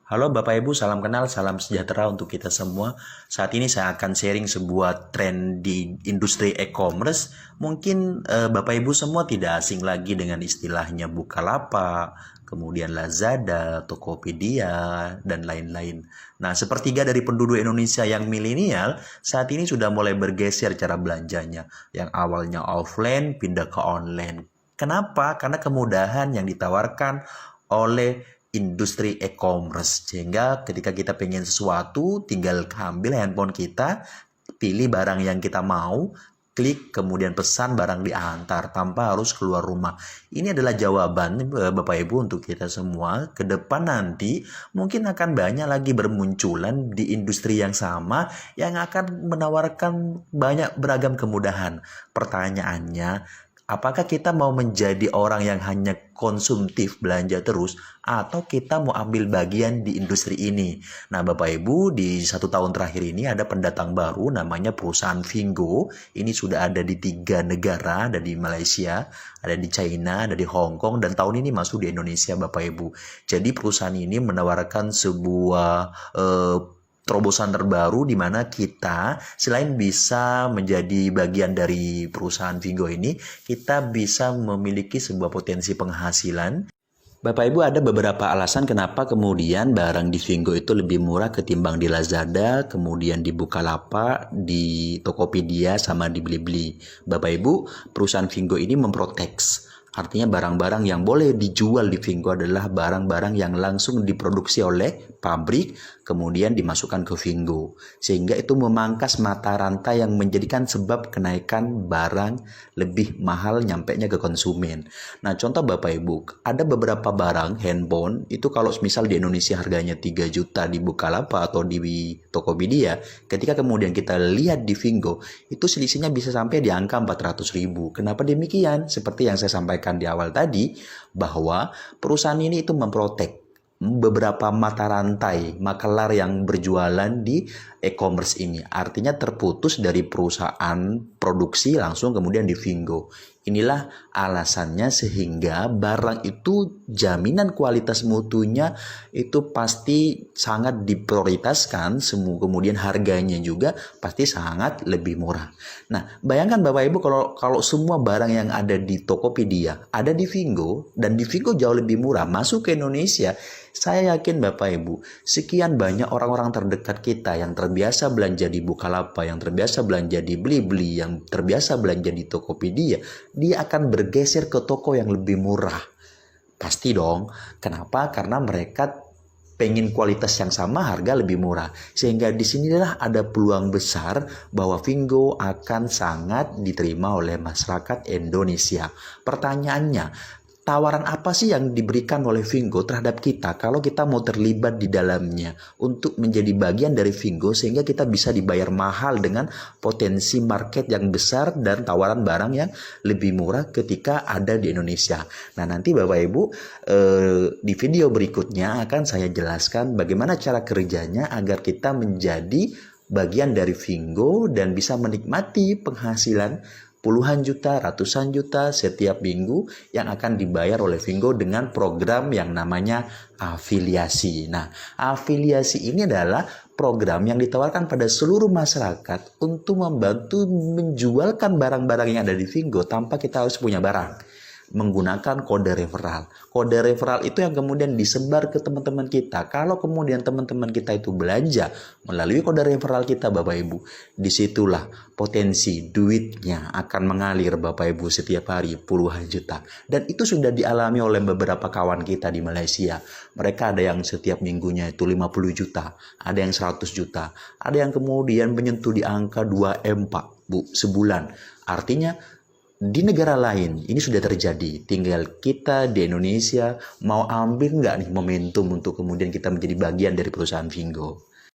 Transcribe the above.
Halo Bapak Ibu, salam kenal, salam sejahtera untuk kita semua. Saat ini saya akan sharing sebuah tren di industri e-commerce. Mungkin Bapak Ibu semua tidak asing lagi dengan istilahnya Bukalapak, kemudian Lazada, Tokopedia, dan lain-lain. Nah, sepertiga dari penduduk Indonesia yang milenial saat ini sudah mulai bergeser cara belanjanya. Yang awalnya offline pindah ke online. Kenapa? Karena kemudahan yang ditawarkan oleh industri e-commerce, sehingga ketika kita pengen sesuatu tinggal ambil handphone kita, pilih barang yang kita mau, klik kemudian pesan, barang diantar tanpa harus keluar rumah. Ini adalah jawaban Bapak Ibu untuk kita semua. Ke depan nanti mungkin akan banyak lagi bermunculan di industri yang sama yang akan menawarkan banyak beragam kemudahan. Pertanyaannya, apakah kita mau menjadi orang yang hanya konsumtif belanja terus atau kita mau ambil bagian di industri ini? Nah, Bapak Ibu, di 1 tahun terakhir ini ada pendatang baru namanya perusahaan Vingo. Ini sudah ada di 3 negara, ada di Malaysia, ada di China, ada di Hong Kong, dan tahun ini masuk di Indonesia, Bapak Ibu. Jadi perusahaan ini menawarkan sebuah terobosan terbaru di mana kita selain bisa menjadi bagian dari perusahaan Vingo ini, kita bisa memiliki sebuah potensi penghasilan. Bapak Ibu, ada beberapa alasan kenapa kemudian barang di Vingo itu lebih murah ketimbang di Lazada, kemudian di Bukalapak, di Tokopedia, sama di Blibli. Bapak Ibu, perusahaan Vingo ini memprotek. Artinya barang-barang yang boleh dijual di Vingo adalah barang-barang yang langsung diproduksi oleh pabrik, kemudian dimasukkan ke Vingo. Sehingga itu memangkas mata rantai yang menjadikan sebab kenaikan barang lebih mahal nyampenya ke konsumen. Nah, contoh Bapak Ibu, ada beberapa barang handphone, itu kalau misal di Indonesia harganya 3 juta di Bukalapak atau di Tokopedia, ketika kemudian kita lihat di Vingo, itu selisihnya bisa sampai di angka 400.000. Kenapa demikian? Seperti yang saya sampaikan di awal tadi, bahwa perusahaan ini itu memprotek beberapa mata rantai makelar yang berjualan di e-commerce ini. Artinya terputus dari perusahaan produksi langsung kemudian di Vingo. Inilah alasannya sehingga barang itu jaminan kualitas mutunya itu pasti sangat diprioritaskan, semua kemudian harganya juga pasti sangat lebih murah. Nah, bayangkan Bapak Ibu kalau semua barang yang ada di Tokopedia ada di Vingo dan di Vingo jauh lebih murah masuk ke Indonesia. Saya yakin Bapak Ibu, sekian banyak orang-orang terdekat kita yang terbiasa belanja di Bukalapak, yang terbiasa belanja di Blibli, yang terbiasa belanja di Tokopedia, dia akan bergeser ke toko yang lebih murah. Pasti dong. Kenapa? Karena mereka pengen kualitas yang sama, harga lebih murah. Sehingga disinilah ada peluang besar bahwa Vingo akan sangat diterima oleh masyarakat Indonesia. Pertanyaannya, tawaran apa sih yang diberikan oleh Vingo terhadap kita kalau kita mau terlibat di dalamnya untuk menjadi bagian dari Vingo sehingga kita bisa dibayar mahal dengan potensi market yang besar dan tawaran barang yang lebih murah ketika ada di Indonesia. Nah, nanti Bapak Ibu di video berikutnya akan saya jelaskan bagaimana cara kerjanya agar kita menjadi bagian dari Vingo dan bisa menikmati penghasilan puluhan juta, ratusan juta setiap minggu yang akan dibayar oleh Vingo dengan program yang namanya afiliasi. Nah, afiliasi ini adalah program yang ditawarkan pada seluruh masyarakat untuk membantu menjualkan barang-barang yang ada di Vingo tanpa kita harus punya barang, menggunakan kode referral. Kode referral itu yang kemudian disebar ke teman-teman kita. Kalau kemudian teman-teman kita itu belanja melalui kode referral kita Bapak Ibu, disitulah potensi duitnya akan mengalir Bapak Ibu setiap hari puluhan juta. Dan itu sudah dialami oleh beberapa kawan kita di Malaysia. Mereka ada yang setiap minggunya itu 50 juta, ada yang 100 juta, ada yang kemudian menyentuh di angka 2M Pak Bu sebulan. Artinya di negara lain ini sudah terjadi, tinggal kita di Indonesia mau ambil nggak nih momentum untuk kemudian kita menjadi bagian dari perusahaan Vingo.